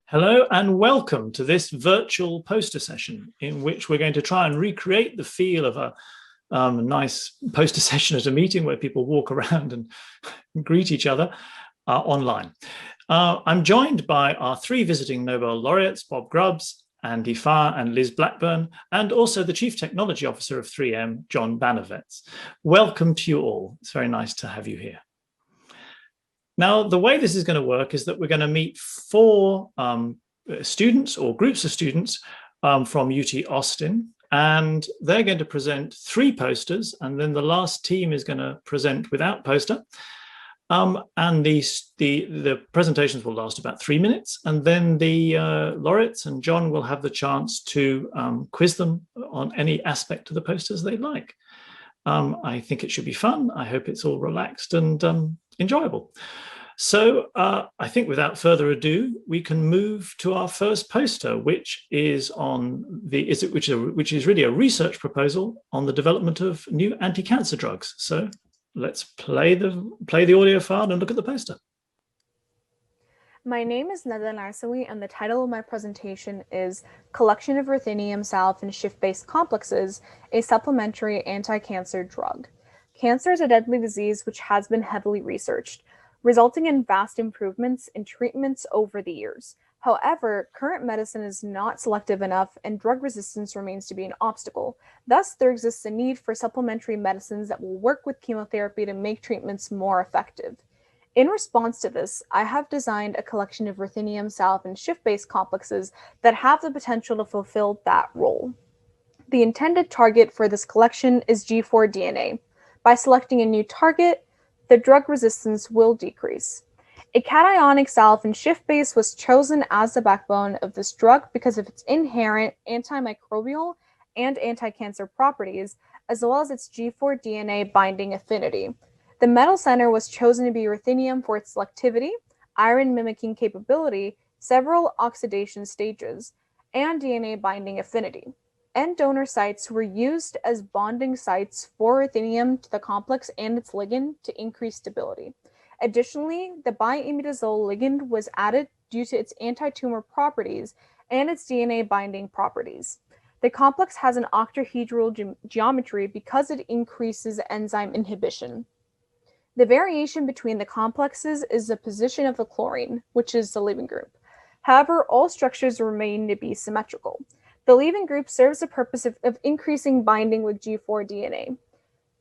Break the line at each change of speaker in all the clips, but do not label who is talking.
Hello and welcome to this virtual poster session in which we're going to try and recreate the feel of a nice poster session at a meeting where people walk around and greet each other online. I'm joined by our three visiting Nobel Laureates, Bob Grubbs, Andy Farr and Liz Blackburn, and also the Chief Technology Officer of 3M, John Banovetz. Welcome to you all. It's very nice to have you here. Now, the way this is going to work is that we're going to meet four students or groups of students from UT Austin, and they're going to present three posters, and then the last team is going to present without poster. And the presentations will last about 3 minutes, and then the laureates and John will have the chance to quiz them on any aspect of the posters they'd like. I think it should be fun. I hope it's all relaxed and enjoyable. So I think without further ado, we can move to our first poster, which is which is really a research proposal on the development of new anti-cancer drugs. So let's play the audio file and look at the poster.
My name is Nada Narsawi, and the title of my presentation is Collection of Ruthenium Salve Shift-Based Complexes, a Supplementary Anti-Cancer Drug. Cancer is a deadly disease which has been heavily researched, resulting in vast improvements in treatments over the years. However, current medicine is not selective enough, and drug resistance remains to be an obstacle. Thus, there exists a need for supplementary medicines that will work with chemotherapy to make treatments more effective. In response to this, I have designed a collection of ruthenium salve and shift-based complexes that have the potential to fulfill that role. The intended target for this collection is G4-DNA. By selecting a new target, the drug resistance will decrease. A cationic salve and shift-base was chosen as the backbone of this drug because of its inherent antimicrobial and anti-cancer properties, as well as its G4-DNA binding affinity. The metal center was chosen to be ruthenium for its selectivity, iron mimicking capability, several oxidation stages, and DNA binding affinity. End donor sites were used as bonding sites for ruthenium to the complex and its ligand to increase stability. Additionally, the biimidazole ligand was added due to its anti-tumor properties and its DNA binding properties. The complex has an octahedral geometry because it increases enzyme inhibition. The variation between the complexes is the position of the chlorine, which is the leaving group. However, all structures remain to be symmetrical. The leaving group serves the purpose of increasing binding with G4-DNA.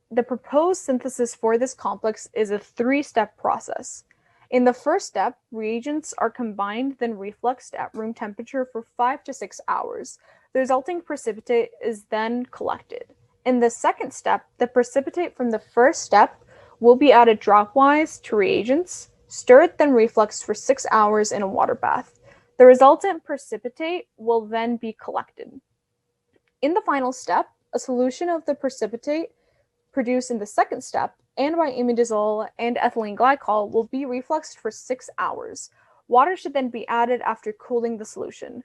The proposed synthesis for this complex is a three-step process. In the first step, reagents are combined, then refluxed at room temperature for 5 to 6 hours. The resulting precipitate is then collected. In the second step, the precipitate from the first step will be added dropwise to reagents, stirred, then refluxed for 6 hours in a water bath. The resultant precipitate will then be collected. In the final step, a solution of the precipitate produced in the second step and by imidazole and ethylene glycol will be refluxed for 6 hours. Water should then be added after cooling the solution.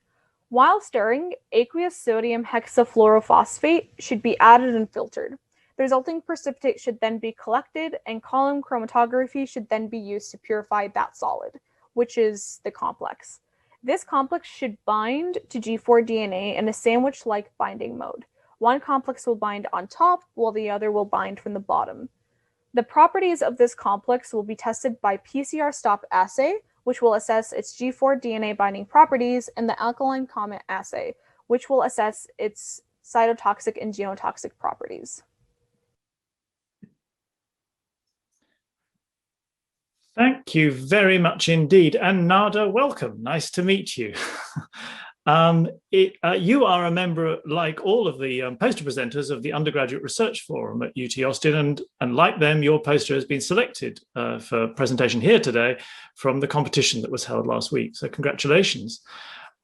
While stirring, aqueous sodium hexafluorophosphate should be added and filtered. The resulting precipitate should then be collected, and column chromatography should then be used to purify that solid, which is the complex. This complex should bind to G4-DNA in a sandwich-like binding mode. One complex will bind on top, while the other will bind from the bottom. The properties of this complex will be tested by PCR stop assay, which will assess its G4-DNA binding properties, and the alkaline comment assay, which will assess its cytotoxic and genotoxic properties.
Thank you very much indeed. And Nada, welcome. Nice to meet you. You are a member, like all of the poster presenters, of the Undergraduate Research Forum at UT Austin, and like them, your poster has been selected for presentation here today from the competition that was held last week. So congratulations.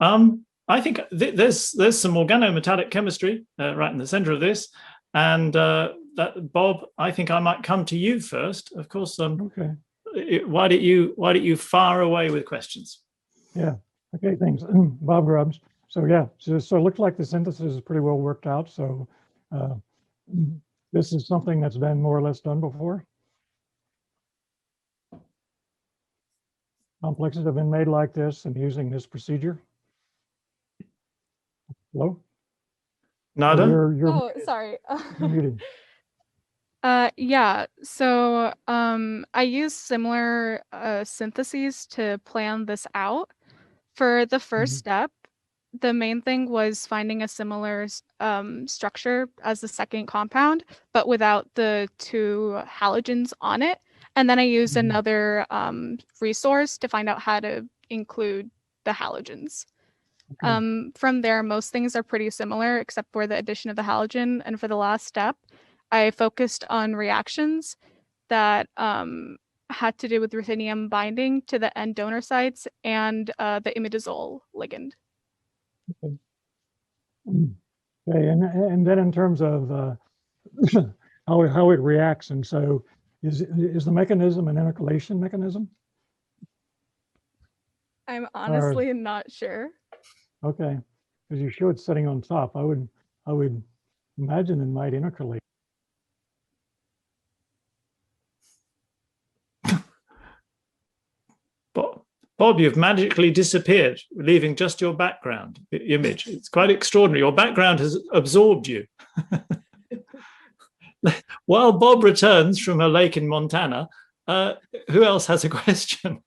I think there's some organometallic chemistry right in the center of this. And Bob, I think I might come to you first. Of course, okay. Why don't you fire away with questions?
Yeah. Okay. Thanks, Bob Grubbs. So yeah. So it looks like the synthesis is pretty well worked out. So this is something that's been more or less done before. complexes have been made like this and using this procedure? Hello?
Nada?
Oh, sorry.
You're muted.
Yeah, so I use similar syntheses to plan this out. For the first
Mhm.
step, the main thing was finding a similar structure as the second compound, but without the two halogens on it. And then I used
Mhm.
another resource to find out how to include the halogens.
Okay.
From there, most things are pretty similar except for the addition of the halogen. And for the last step, I focused on reactions that had to do with ruthenium binding to the end donor sites and the imidazole ligand.
Okay. Okay, and then in terms of how it reacts, and so is the mechanism an intercalation mechanism?
I'm honestly not sure.
Okay, because you show it sitting on top. I would imagine it might intercalate.
Bob, you've magically disappeared, leaving just your background image. It's quite extraordinary. Your background has absorbed you. While Bob returns from a lake in Montana, who else has a question?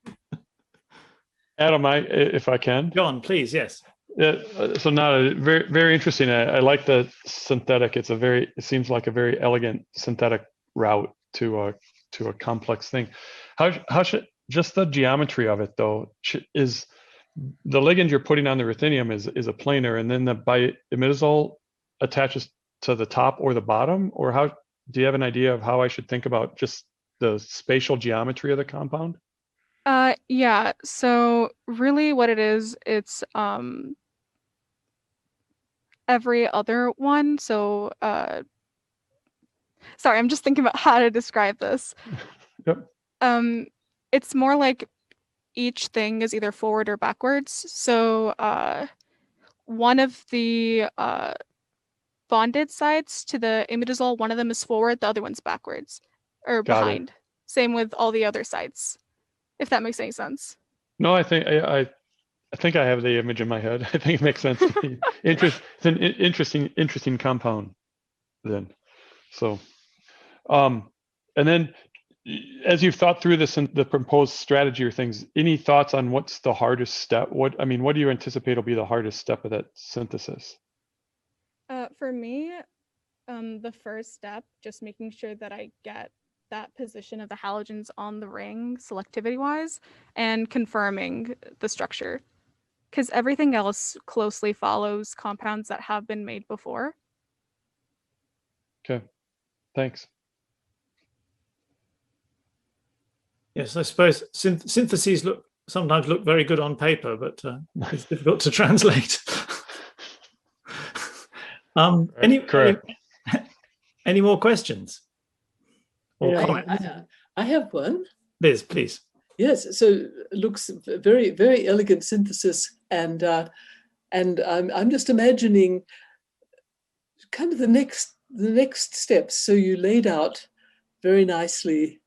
Adam, if I can.
John, please, yes.
Yeah, so now very, very interesting. I like the synthetic. It seems like a very elegant synthetic route to a complex thing. How should, just the geometry of it though, is the ligand you're putting on the ruthenium is a planar, and then the imidazole attaches to the top or the bottom, or how do you have an idea of how I should think about just the spatial geometry of the compound?
Yeah, so really what it is, it's every other one. So sorry, I'm just thinking about how to describe this.
Yep.
It's more like each thing is either forward or backwards. So one of the bonded sides to the imidazole, one of them is forward, the other one's backwards or
Got
behind. Same with all the other sides, if that makes any sense.
No, I think I think I have the image in my head. I think it makes sense to me. It's an interesting compound then. So, and then as you've thought through this and the proposed strategy or things, any thoughts on what's the hardest step? What do you anticipate will be the hardest step of that synthesis?
For me, the first step, just making sure that I get that position of the halogens on the ring selectivity wise and confirming the structure, because everything else closely follows compounds that have been made before.
Okay, thanks.
Yes, I suppose syntheses sometimes look very good on paper, but it's difficult to translate. Any more questions or comments?
I have one.
Liz, please.
Yes, so looks very, very elegant synthesis, and I'm just imagining kind of the next steps. So you laid out very nicely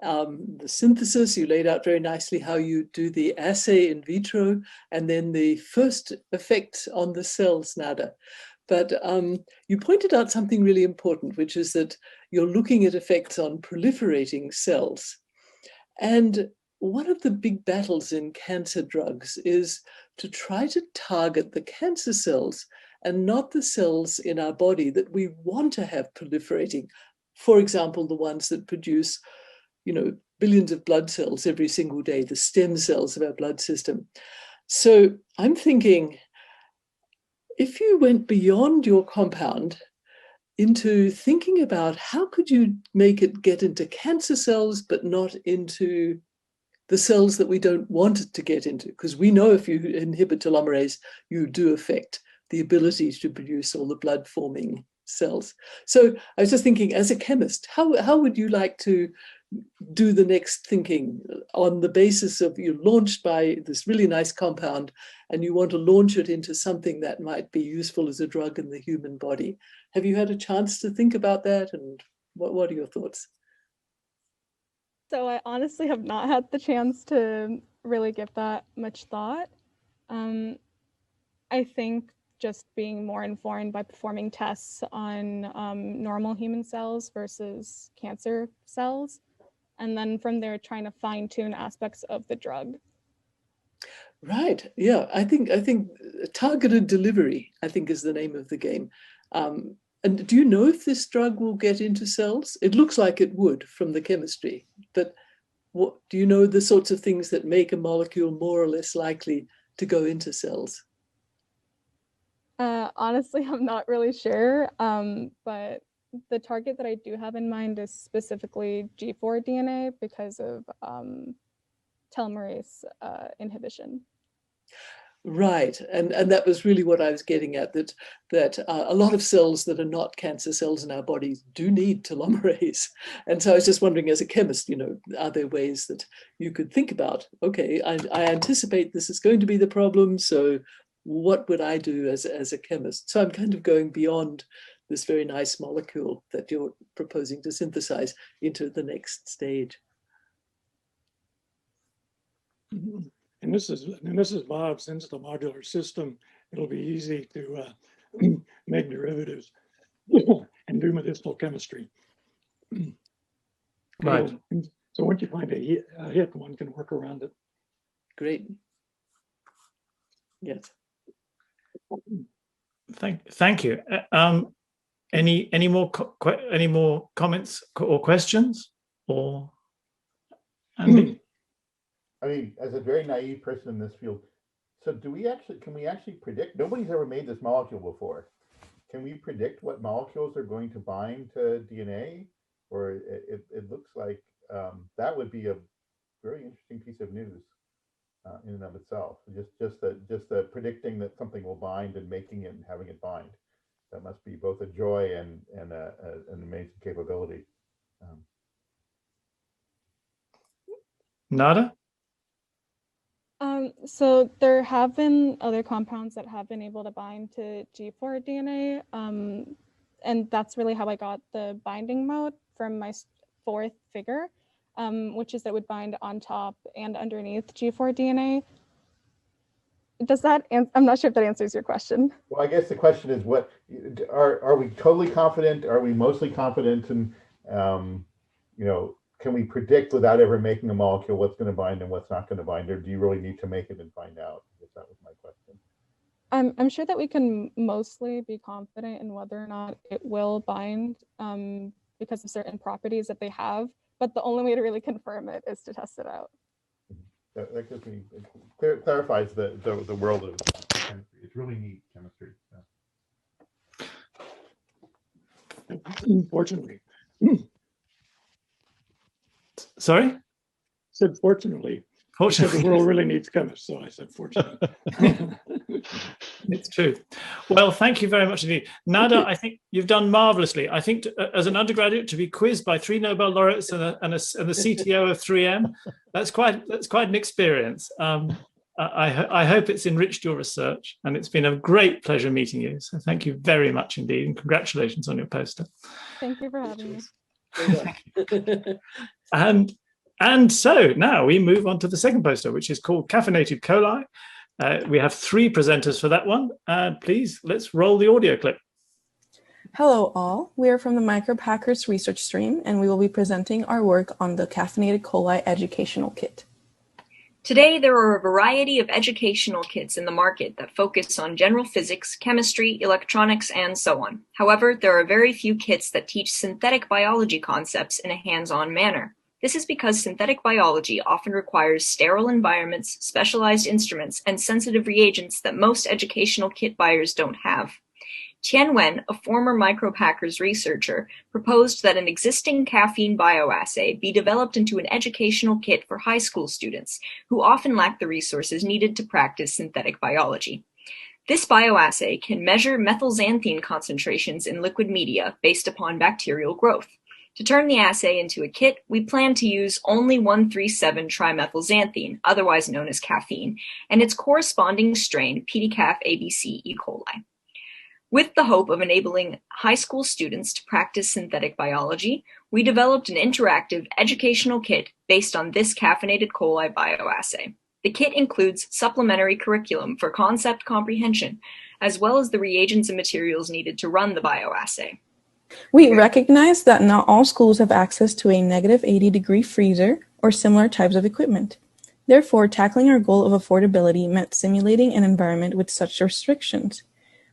the synthesis. You laid out very nicely how you do the assay in vitro, and then the first effect on the cells, Nada. But you pointed out something really important, which is that you're looking at effects on proliferating cells. And one of the big battles in cancer drugs is to try to target the cancer cells and not the cells in our body that we want to have proliferating. For example, the ones that produce, billions of blood cells every single day, the stem cells of our blood system. So I'm thinking, if you went beyond your compound into thinking about how could you make it get into cancer cells, but not into the cells that we don't want it to get into, because we know if you inhibit telomerase, you do affect the ability to produce all the blood-forming cells. So I was just thinking, as a chemist, how would you like to do the next thinking on the basis of you're launched by this really nice compound and you want to launch it into something that might be useful as a drug in the human body? Have you had a chance to think about that, and what are your thoughts?
So I honestly have not had the chance to really give that much thought. I think just being more informed by performing tests on normal human cells versus cancer cells, and then from there trying to fine tune aspects of the drug.
Right. Yeah. I think targeted delivery, I think, is the name of the game. And do you know if this drug will get into cells? It looks like it would from the chemistry, but what do you know the sorts of things that make a molecule more or less likely to go into cells?
Honestly, I'm not really sure, but the target that I do have in mind is specifically G4 DNA because of telomerase inhibition.
Right, and that was really what I was getting at, that a lot of cells that are not cancer cells in our bodies do need telomerase. And so I was just wondering, as a chemist, are there ways that you could think about, okay, I anticipate this is going to be the problem, so what would I do as a chemist? So I'm kind of going beyond this very nice molecule that you're proposing to synthesize into the next stage.
And this is Bob. Since it's a modular system, it'll be easy to make derivatives and do medicinal chemistry.
Right.
So once you find a hit, one can work around it.
Great. Yes.
Thank you. Any more comments or questions? Or Andy?
I mean, as a very naive person in this field, so can we actually predict? Nobody's ever made this molecule before. Can we predict what molecules are going to bind to DNA? Or it looks like that would be a very interesting piece of news in and of itself. Just the predicting that something will bind and making it and having it bind. That must be both a joy and an amazing capability.
Nada?
So there have been other compounds that have been able to bind to G4 DNA, and that's really how I got the binding mode from my fourth figure, which is that it would bind on top and underneath G4 DNA. Does that? I'm not sure if that answers your question.
Well, I guess the question is, what are we totally confident? Are we mostly confident? And can we predict without ever making a molecule what's going to bind and what's not going to bind, or do you really need to make it and find out? I guess that was my question.
I'm sure that we can mostly be confident in whether or not it will bind because of certain properties that they have, but the only way to really confirm it is to test it out.
That gives me, clarifies the world of chemistry. It's really neat chemistry. Yeah.
Fortunately.
Sorry?
I said fortunately.
Fortunately.
The world really needs chemists, so I said fortunately.
It's true. Well, thank you very much indeed. Nada, I think you've done marvelously. I think as an undergraduate to be quizzed by 3 Nobel Laureates and the CTO of 3M, that's quite an experience. I hope it's enriched your research, and it's been a great pleasure meeting you. So thank you very much indeed, and congratulations on your poster.
Thank you for having me.
And so now we move on to the second poster, which is called Caffeinated Coli. We have 3 presenters for that one. Please, let's roll the audio clip.
Hello all, we are from the Micropackers research stream, and we will be presenting our work on the Caffeinated Coli educational kit.
Today, there are a variety of educational kits in the market that focus on general physics, chemistry, electronics, and so on. However, there are very few kits that teach synthetic biology concepts in a hands-on manner. This is because synthetic biology often requires sterile environments, specialized instruments, and sensitive reagents that most educational kit buyers don't have. Tian Wen, a former Micropackers researcher, proposed that an existing caffeine bioassay be developed into an educational kit for high school students, who often lack the resources needed to practice synthetic biology. This bioassay can measure methylxanthine concentrations in liquid media based upon bacterial growth. To turn the assay into a kit, we plan to use only 1,3,7-trimethylxanthine, otherwise known as caffeine, and its corresponding strain, pedicaf ABC E. coli. With the hope of enabling high school students to practice synthetic biology, we developed an interactive educational kit based on this caffeinated coli bioassay. The kit includes supplementary curriculum for concept comprehension, as well as the reagents and materials needed to run the bioassay.
We recognize that not all schools have access to a negative 80-degree freezer or similar types of equipment. Therefore, tackling our goal of affordability meant simulating an environment with such restrictions.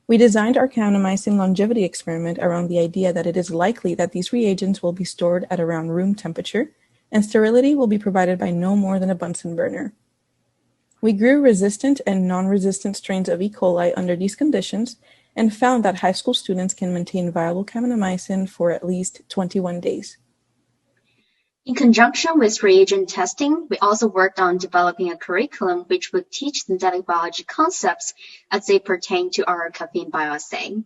We designed our kanamycin longevity experiment around the idea that it is likely that these reagents will be stored at around room temperature, and sterility will be provided by no more than a Bunsen burner. We grew resistant and non-resistant strains of E. coli under these conditions and found that high school students can maintain viable kanamycin for at least 21 days.
In conjunction with reagent testing, we also worked on developing a curriculum which would teach synthetic biology concepts as they pertain to our caffeine bioassay.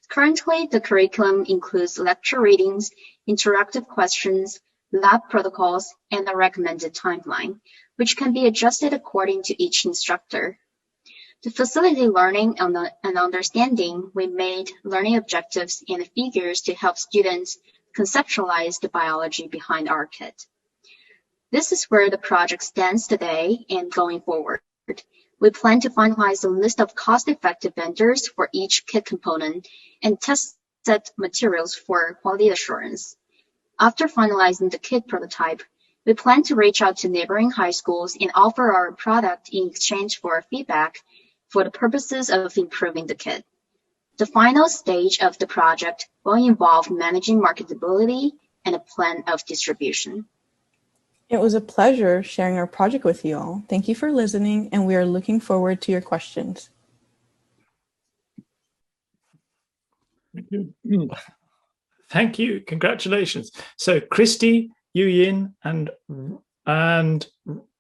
Currently, the curriculum includes lecture readings, interactive questions, lab protocols, and a recommended timeline, which can be adjusted according to each instructor. To facilitate learning and understanding, we made learning objectives and figures to help students conceptualize the biology behind our kit. This is where the project stands today and going forward. We plan to finalize a list of cost-effective vendors for each kit component and test set materials for quality assurance. After finalizing the kit prototype, we plan to reach out to neighboring high schools and offer our product in exchange for feedback for the purposes of improving the kit. The final stage of the project will involve managing marketability and a plan of distribution.
It was a pleasure sharing our project with you all. Thank you for listening, and we are looking forward to your questions.
Thank you.
Thank you. Congratulations. So Christy, Yu-Yin, and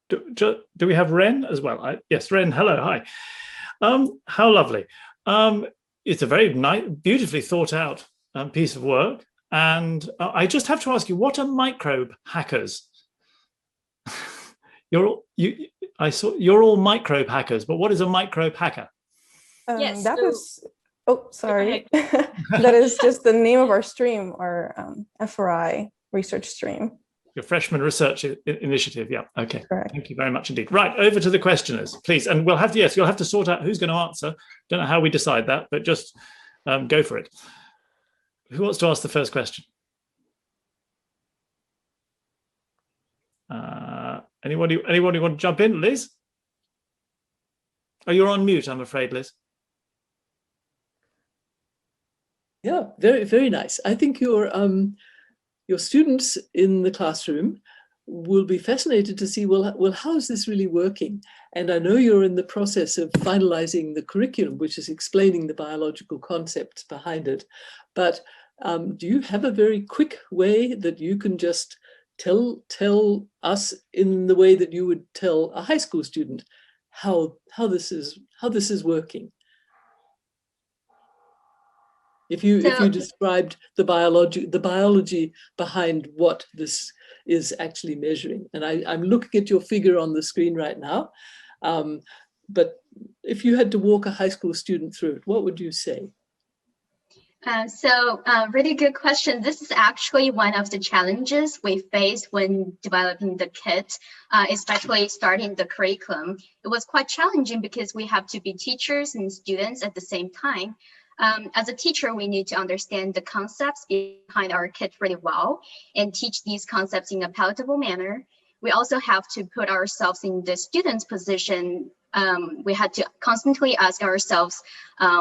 do we have Ren as well? Yes, Ren. Hello. Hi. How lovely. It's a very nice, beautifully thought out piece of work. And I just have to ask you, what are microbe hackers? You're all microbe hackers, but what is a microbe hacker?
Yes,
Sorry. That is just the name of our stream, our FRI research stream.
Your freshman research initiative. Yeah. Okay.
Correct.
Thank you very much indeed. Right. Over to the questioners, please. And we'll have to, you'll have to sort out who's going to answer. Don't know how we decide that, but just go for it. Who wants to ask the first question? Anybody want to jump in? Liz? Oh, you're on mute, I'm afraid, Liz.
Yeah, very, very nice. I think your students in the classroom will be fascinated to see, well, how is this really working? And I know you're in the process of finalizing the curriculum, which is explaining the biological concepts behind it. But do you have a very quick way that you can just tell us in the way that you would tell a high school student how this is working? If you described the biology behind what this is actually measuring, and I'm looking at your figure on the screen right now, but if you had to walk a high school student through it, what would you say?
Really good question. This is actually one of the challenges we faced when developing the kit, especially starting the curriculum. It was quite challenging because we have to be teachers and students at the same time. As a teacher, we need to understand the concepts behind our kit really well and teach these concepts in a palatable manner. We also have to put ourselves in the student's position. We had to constantly ask ourselves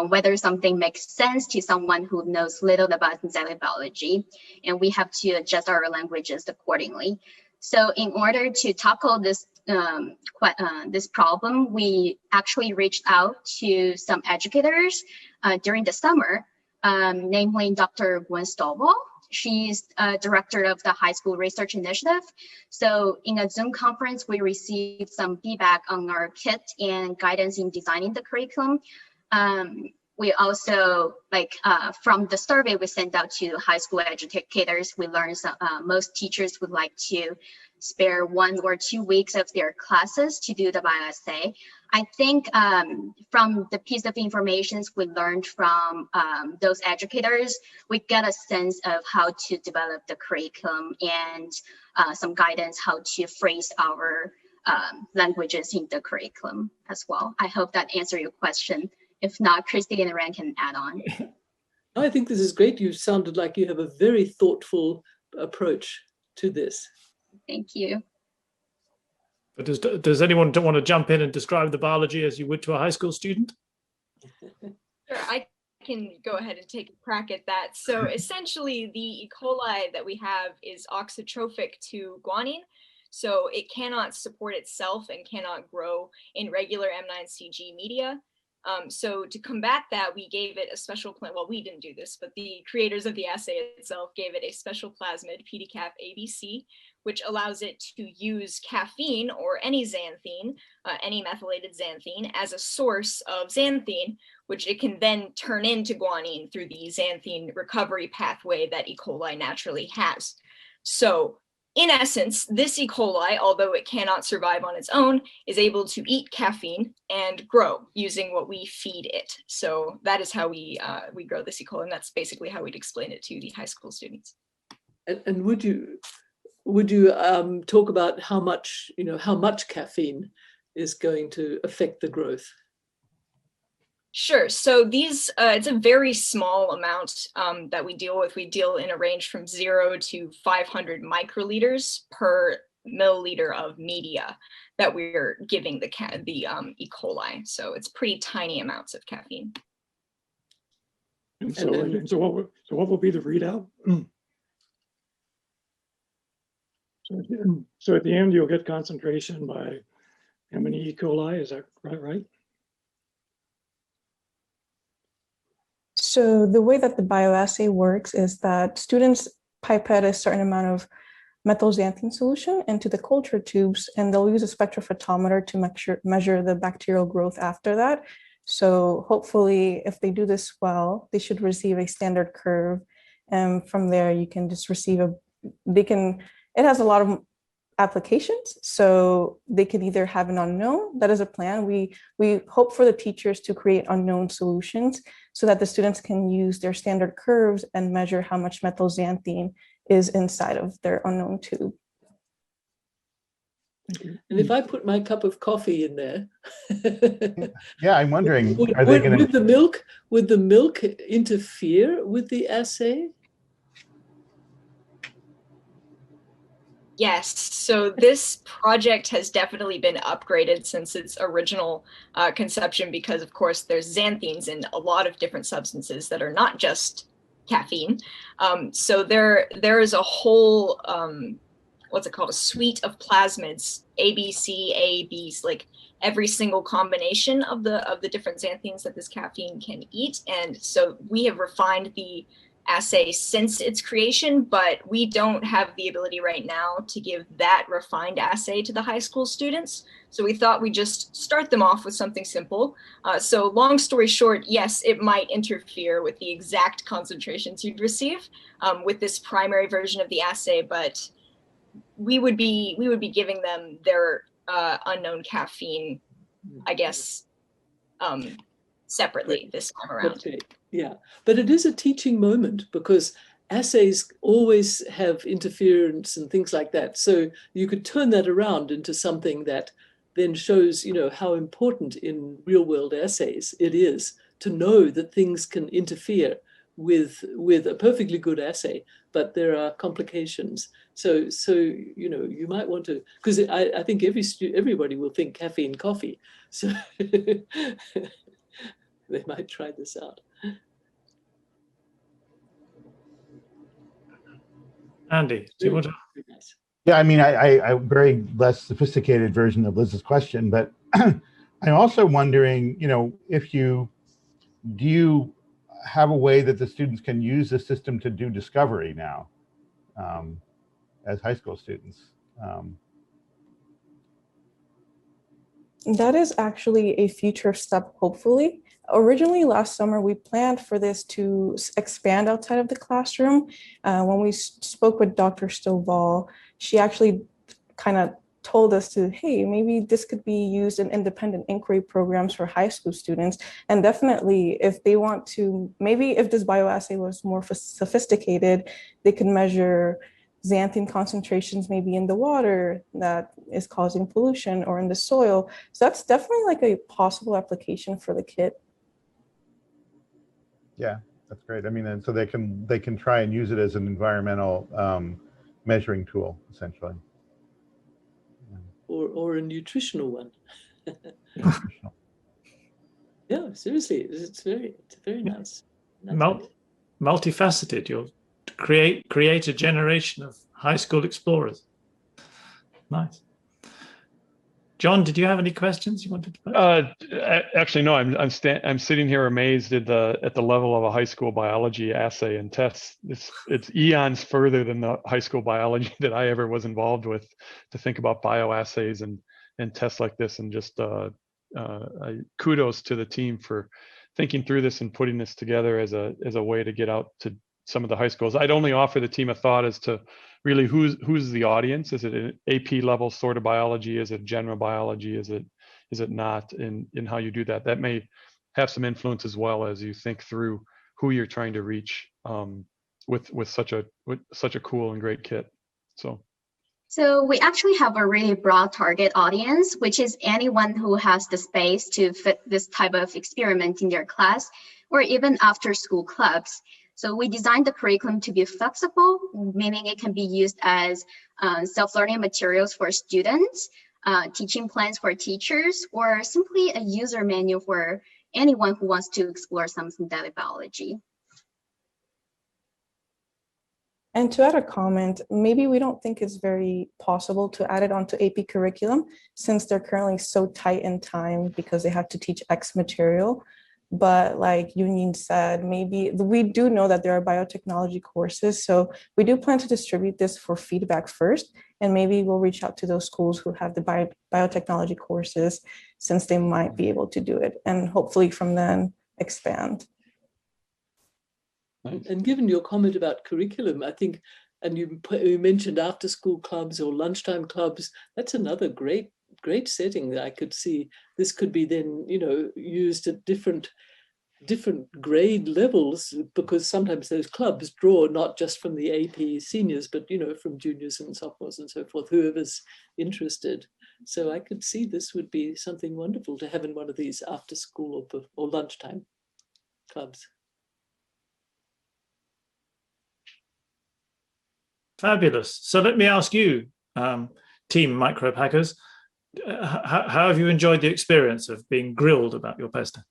whether something makes sense to someone who knows little about synthetic biology, and we have to adjust our languages accordingly. So in order to tackle this this problem, we actually reached out to some educators during the summer, namely Dr. Gwen Stovall. She's director of the High School Research Initiative. So in a Zoom conference, we received some feedback on our kit and guidance in designing the curriculum. We also, from the survey we sent out to high school educators, we learned most teachers would like to spare 1 or 2 weeks of their classes to do the bioassay. I think from the piece of information we learned from those educators, we get a sense of how to develop the curriculum and some guidance how to phrase our languages in the curriculum as well. I hope that answered your question. If not, Christy and Rand can add on.
I think this is great. You sounded like you have a very thoughtful approach to this.
Thank you.
But does anyone want to jump in and describe the biology as you would to a high school student?
Sure, I can go ahead and take a crack at that. So essentially, the E. coli that we have is oxytrophic to guanine. So it cannot support itself and cannot grow in regular M9CG media. So to combat that, we gave it a special plant. Well, we didn't do this, but the creators of the assay itself gave it a special plasmid, PDCAF ABC, which allows it to use caffeine or any xanthine, any methylated xanthine, as a source of xanthine, which it can then turn into guanine through the xanthine recovery pathway that E. coli naturally has. So in essence, this E. coli, although it cannot survive on its own, is able to eat caffeine and grow using what we feed it. So that is how we grow this E. coli, and that's basically how we'd explain it to the high school students.
And would you talk about how much caffeine is going to affect the growth?
Sure. So these, it's a very small amount that we deal with. We deal in a range from 0 to 500 microliters per milliliter of media that we're giving the E. coli. So it's pretty tiny amounts of caffeine.
And so what will be the readout? So at the end, you'll get concentration by how many E. coli, is that right?
So the way that the bioassay works is that students pipette a certain amount of methylxanthine solution into the culture tubes, and they'll use a spectrophotometer to measure the bacterial growth after that. So hopefully, if they do this well, they should receive a standard curve. And from there, you can just receive it has a lot of applications, so they can either have an unknown. That is a plan. We hope for the teachers to create unknown solutions so that the students can use their standard curves and measure how much methylxanthine is inside of their unknown tube.
And if I put my cup of coffee in there,
yeah, I'm wondering,
would the milk interfere with the assay?
Yes, so this project has definitely been upgraded since its original conception, because of course there's xanthines in a lot of different substances that are not just caffeine. So there is a whole, what's it called, a suite of plasmids, A, B, C, A, B's, like every single combination of the different xanthines that this caffeine can eat. And so we have refined the assay since its creation, but we don't have the ability right now to give that refined assay to the high school students. So we thought we'd just start them off with something simple. So long story short, yes, it might interfere with the exact concentrations you'd receive with this primary version of the assay, but we would be giving them their unknown caffeine, I guess, separately this time around.
Okay. Yeah, but it is a teaching moment because assays always have interference and things like that. So you could turn that around into something that then shows, how important in real world assays it is to know that things can interfere with a perfectly good assay, but there are complications. So you might want to, because I think everybody will think caffeine coffee. So they might try this out.
Andy, do you want to?
Yeah, I mean, I very less sophisticated version of Liz's question, but I'm also wondering, do you have a way that the students can use the system to do discovery now as high school students?
That is actually a future step, hopefully. Originally, last summer, we planned for this to expand outside of the classroom. When we spoke with Dr. Stovall, she actually kind of told us hey, maybe this could be used in independent inquiry programs for high school students. And definitely, if they want to, maybe if this bioassay was more sophisticated, they could measure xanthine concentrations may be in the water that is causing pollution or in the soil. So that's definitely like a possible application for the kit.
Yeah, that's great. I mean, and so they can try and use it as an environmental measuring tool, essentially.
Or a nutritional one. Yeah, seriously, it's very nice.
Multifaceted. You'll create a generation of high school explorers. Nice. John, did you have any questions you wanted to put?
Actually, no. I'm sitting here amazed at the level of a high school biology assay and test. It's eons further than the high school biology that I ever was involved with to think about bioassays and tests like this. And just kudos to the team for thinking through this and putting this together as a way to get out to some of the high schools. I'd only offer the team a thought as to really who's the audience. Is it an AP level sort of biology? Is it general biology? Is it not? In how you do that, that may have some influence as well as you think through who you're trying to reach with such a cool and great kit.
So we actually have a really broad target audience, which is anyone who has the space to fit this type of experiment in their class or even after school clubs. So we designed the curriculum to be flexible, meaning it can be used as self-learning materials for students, teaching plans for teachers, or simply a user manual for anyone who wants to explore some synthetic biology.
And to add a comment, maybe we don't think it's very possible to add it onto AP curriculum since they're currently so tight in time because they have to teach X material. But like Yunyin said, maybe we do know that there are biotechnology courses. So we do plan to distribute this for feedback first, and maybe we'll reach out to those schools who have the biotechnology courses since they might be able to do it, and hopefully from then expand.
And given your comment about curriculum, I think, and you mentioned after school clubs or lunchtime clubs, that's another great setting that I could see. This could be then, used at different grade levels, because sometimes those clubs draw not just from the AP seniors, but from juniors and sophomores and so forth, whoever's interested. So I could see this would be something wonderful to have in one of these after school or lunchtime clubs.
Fabulous. So let me ask you, Team Microbe Hackers, how have you enjoyed the experience of being grilled about your poster?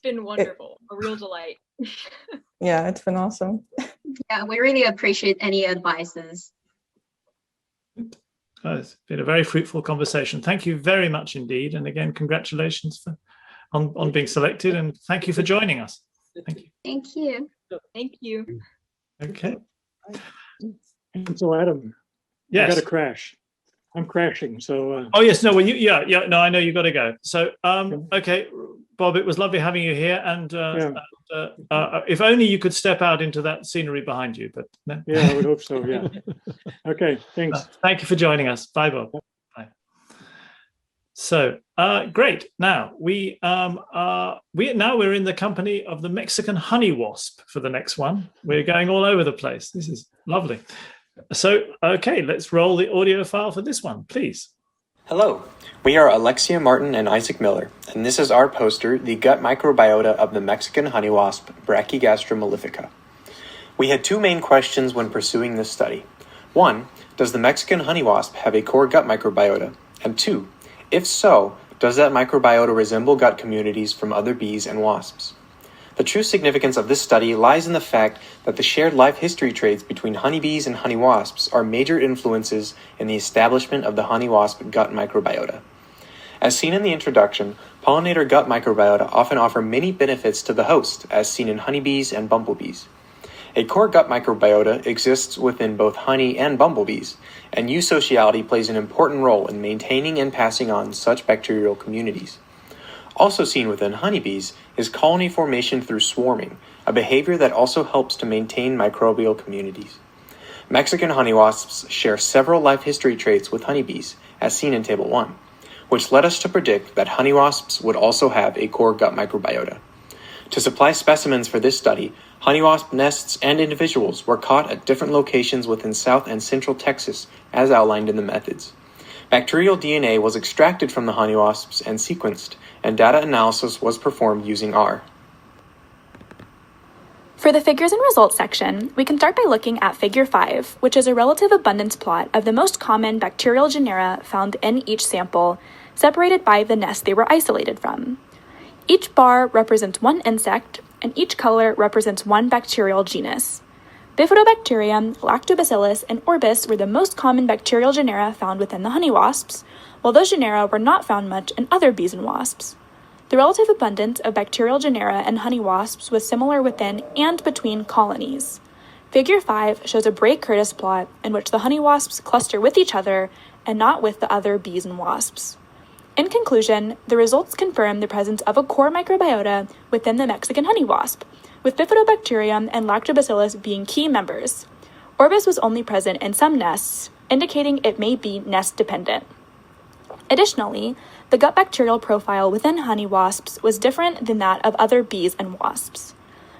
Been wonderful, a real delight.
Yeah, it's been awesome.
Yeah, we really appreciate any advices.
It's been a very fruitful conversation. Thank you very much indeed. And again, congratulations on being selected, and thank you for joining us. Thank you.
Thank you.
Thank you.
Okay.
And so Adam,
yes.
I got to crash. I'm crashing. So.
Oh yes, no. Well, no. I know you got to go. So, okay, Bob, it was lovely having you here, and if only you could step out into that scenery behind you. But no.
Yeah, I would hope so. Yeah. Okay. Thanks.
Thank you for joining us. Bye, Bob. Bye. So great. Now we're in the company of the Mexican honey wasp for the next one. We're going all over the place. This is lovely. So, okay, let's roll the audio file for this one, please.
Hello, we are Alexia Martin and Isaac Miller, and this is our poster, The Gut Microbiota of the Mexican Honey Wasp, Brachygastra mellifica. We had two main questions when pursuing this study. One, does the Mexican honey wasp have a core gut microbiota? And two, if so, does that microbiota resemble gut communities from other bees and wasps? The true significance of this study lies in the fact that the shared life history traits between honeybees and honey wasps are major influences in the establishment of the honey wasp gut microbiota. As seen in the introduction, pollinator gut microbiota often offer many benefits to the host, as seen in honeybees and bumblebees. A core gut microbiota exists within both honey and bumblebees, and eusociality plays an important role in maintaining and passing on such bacterial communities. Also seen within honeybees is colony formation through swarming, a behavior that also helps to maintain microbial communities. Mexican honey wasps share several life history traits with honeybees, as seen in Table 1, which led us to predict that honey wasps would also have a core gut microbiota. To supply specimens for this study, honey wasp nests and individuals were caught at different locations within South and Central Texas, as outlined in the methods. Bacterial DNA was extracted from the honey wasps and sequenced, and data analysis was performed using R.
For the figures and results section, we can start by looking at Figure 5, which is a relative abundance plot of the most common bacterial genera found in each sample, separated by the nest they were isolated from. Each bar represents one insect, and each color represents one bacterial genus. Bifidobacterium, Lactobacillus, and Orbis were the most common bacterial genera found within the honey wasps, while those genera were not found much in other bees and wasps. The relative abundance of bacterial genera and honey wasps was similar within and between colonies. Figure 5 shows a Bray-Curtis plot in which the honey wasps cluster with each other and not with the other bees and wasps. In conclusion, the results confirm the presence of a core microbiota within the Mexican honey wasp, with Bifidobacterium and Lactobacillus being key members. Orbis was only present in some nests, indicating it may be nest-dependent. Additionally, the gut bacterial profile within honey wasps was different than that of other bees and wasps.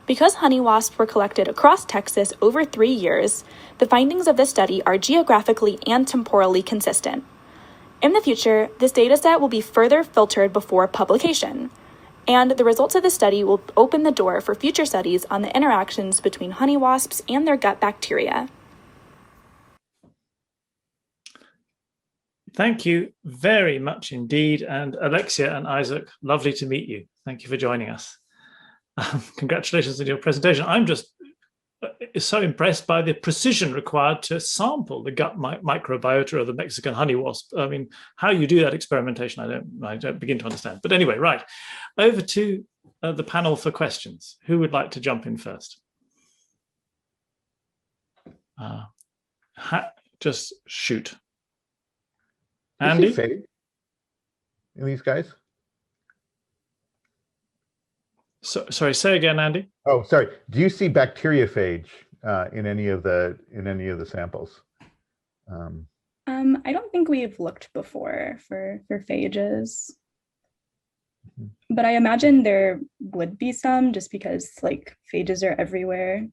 Because honey wasps were collected across Texas over 3 years, the findings of this study are geographically and temporally consistent. In the future, this dataset will be further filtered before publication, and the results of the study will open the door for future studies on the interactions between honey wasps and their gut bacteria.
Thank you very much indeed. And Alexia and Isaac, lovely to meet you. Thank you for joining us. Congratulations on your presentation. I'm just so impressed by the precision required to sample the gut microbiota of the Mexican honey wasp. I mean, how you do that experimentation, I don't begin to understand. But anyway, right, over to the panel for questions. Who would like to jump in first? Just shoot. Andy?
Fade in these guys?
So, sorry, say again, Andy.
Oh, sorry. Do you see bacteriophage in any of the samples?
I don't think we've looked before for phages, but I imagine there would be some, just because like phages are everywhere.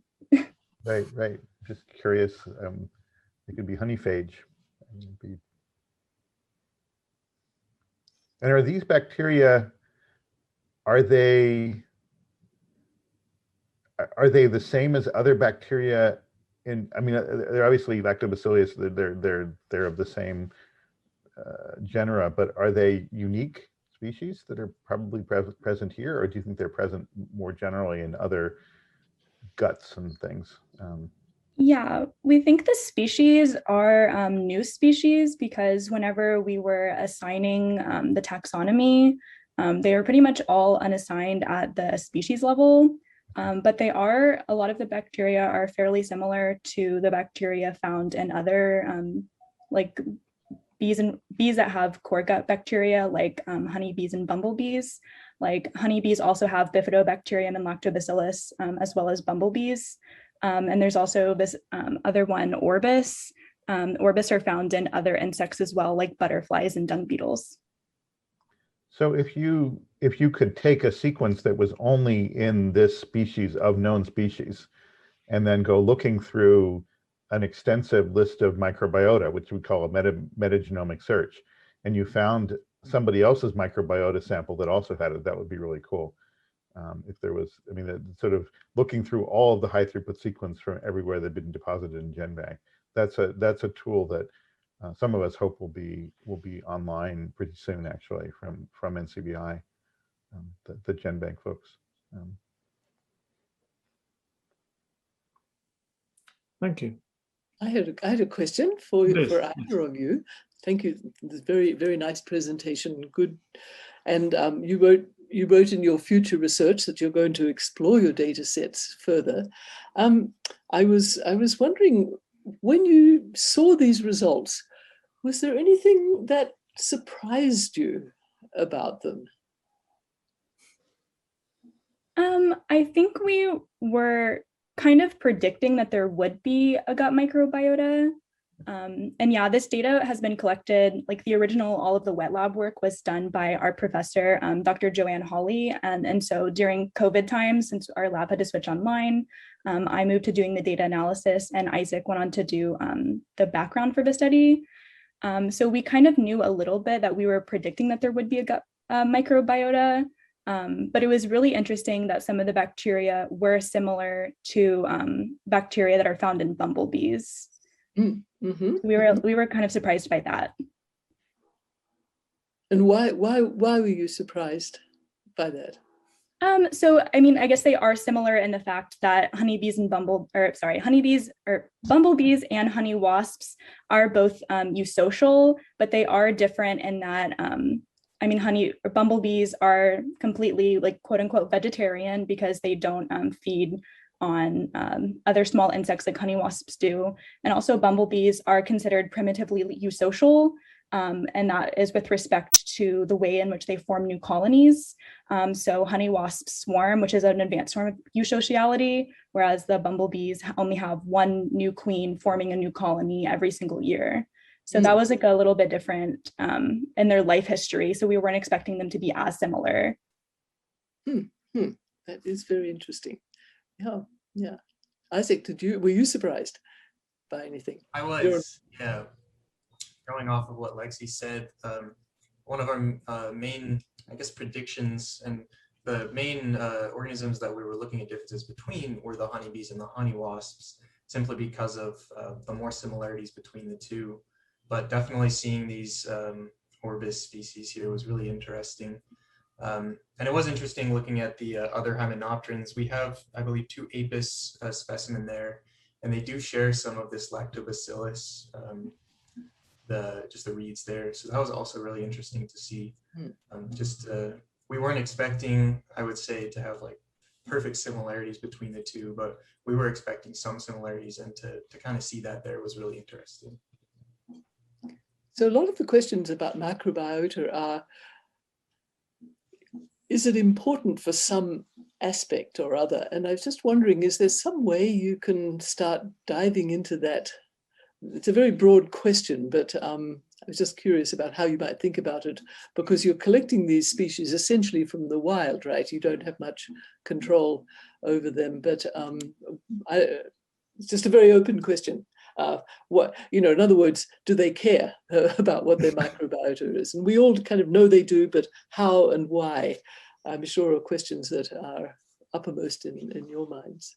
Right. Just curious. It could be honey phage. And are these bacteria? Are they the same as other bacteria? I mean, they're obviously Lactobacillus. They're of the same genera, but are they unique species that are probably present here, or do you think they're present more generally in other guts and things?
Yeah, we think the species are new species because whenever we were assigning the taxonomy, they were pretty much all unassigned at the species level. But a lot of the bacteria are fairly similar to the bacteria found in other like bees that have core gut bacteria, like honeybees and bumblebees. Like honeybees also have Bifidobacterium and Lactobacillus, as well as bumblebees. And there's also this other one, Orbis. Orbis are found in other insects as well, like butterflies and dung beetles.
So if you could take a sequence that was only in this species of known species, and then go looking through an extensive list of microbiota, which we call a metagenomic search, and you found somebody else's microbiota sample that also had it, that would be really cool. If there was, I mean, sort of looking through all of the high throughput sequence from everywhere they've been deposited in GenBank, that's a tool that some of us hope will be online pretty soon, actually, from NCBI, the GenBank folks.
Thank you.
I had a question for either of you. Thank you. This very, very nice presentation. Good. And you wrote in your future research that you're going to explore your data sets further. I was wondering, when you saw these results, was there anything that surprised you about them?
I think we were kind of predicting that there would be a gut microbiota.
And yeah, this data has been collected, like the original, all of the wet lab work was done by our professor, Dr. Joanne Hawley. And so during COVID times, since our lab had to switch online, I moved to doing the data analysis, and Isaac went on to do the background for the study. So we kind of knew a little bit that we were predicting that there would be a gut microbiota, but it was really interesting that some of the bacteria were similar to bacteria that are found in bumblebees.
Mm-hmm.
We were kind of surprised by that.
And why were you surprised by that?
So I mean, I guess they are similar in the fact that honeybees and bumblebees and honey wasps are both eusocial, but they are different in that I mean, bumblebees are completely, like, quote unquote vegetarian because they don't feed on other small insects like honey wasps do. And also bumblebees are considered primitively eusocial, and that is with respect to the way in which they form new colonies. So honey wasps swarm, which is an advanced form of eusociality, whereas the bumblebees only have one new queen forming a new colony every single year. So that was like a little bit different in their life history. So we weren't expecting them to be as similar.
That is very interesting. Yeah. Isaac, were you surprised by anything?
I was, yeah. Going off of what Lexi said, one of our main, I guess, predictions and the main organisms that we were looking at differences between were the honeybees and the honey wasps, simply because of the more similarities between the two. But definitely seeing these Orbis species here was really interesting. And it was interesting looking at the other hymenopterans. We have, I believe, 2 Apis specimen there, and they do share some of this lactobacillus, just the reeds there. So that was also really interesting to see. We weren't expecting, I would say, to have like perfect similarities between the two, but we were expecting some similarities, and to kind of see that there was really interesting.
So a lot of the questions about microbiota are, is it important for some aspect or other? And I was just wondering, is there some way you can start diving into that? It's a very broad question, but I was just curious about how you might think about it, because you're collecting these species essentially from the wild, right? You don't have much control over them, but it's just a very open question. In other words, do they care about what their microbiota is? And we all kind of know they do, but how and why, I'm sure, are questions that are uppermost in your minds.